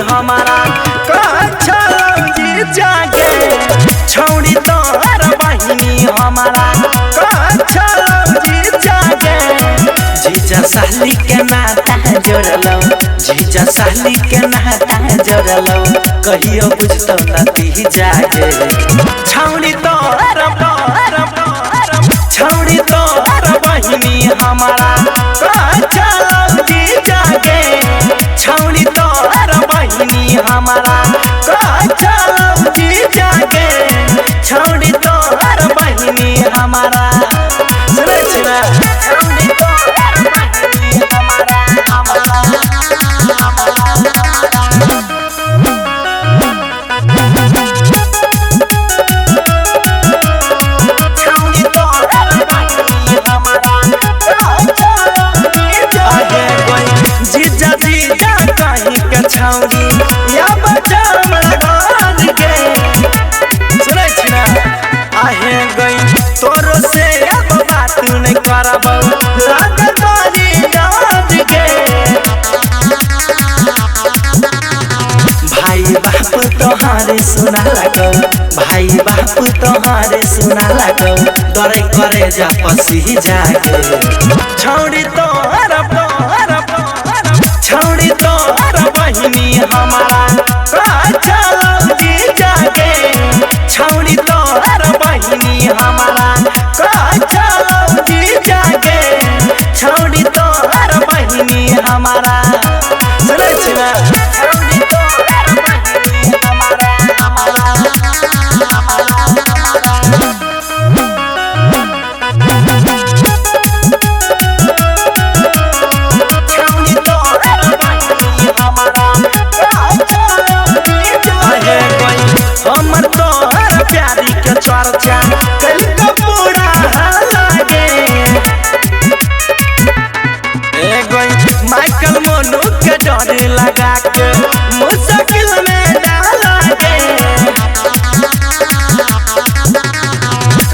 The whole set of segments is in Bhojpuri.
हमारा कच्छा लौजी जागे छौड़ी तोहर बहिनी हमारा कच्छा लौजी जागे जीजा साली के नाता जोड़लो जीजा साली के नाता जोड़लो कहियो बुझतो नती जागे छौड़ी तोहर छौड़ी तोहर बहिनी हमारा कच्छा लौजी जागे छौड़ी तोहर बहिनी हमारा कच्छा लौजी जागे छौड़ी तोहर बहिनी हमारा सुनै छी ना छौड़ी तोहर बहिनी हमारा छौड़ी तोहर बहिनी हमारा कच्छा लौजी जागे जीजा जीजा कहीं के छौड़ी या बच्चा मरगान के सुनै छी ना आहे गई तोरो से अब बात नहीं करबौ लागतानी जान के भाई बाप तोहारे सुना लगौ भाई बाप तोहारे सुना लगौ डरे करे जा पसी जागे छौड़ी तोहर छौड़ी तोहर बहिनी हमारा कच्छा लौजी जागे छौड़ी तोहर बहिनी हमारा कच्छा लौजी जागे छौड़ी तोहर बहिनी हमारा सुनै छी ना छौड़ी तोहर बहिनी हमारा हमर तोहर प्यारी के चर्चा कल का पूरा लागे माइकल मोनू के डर लगा के मुश्किल में डालागे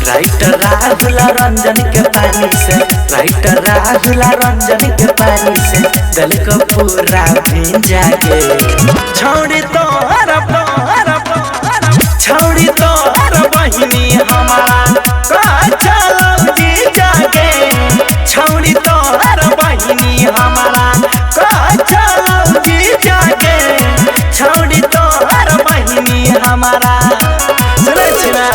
राइटर राहुल रंजन के पानी से राइटर राहुल रंजन के पानी से गल को पूरा भींजा के छौड़ी तोहर छौड़ी तोहर बहिनी हमारा कच्छा लौजी जागे छौड़ी तोहर बहिनी हमारा कच्छा लौजी जागे छौड़ी तोहर बहिनी हमारा सुनै छी ना।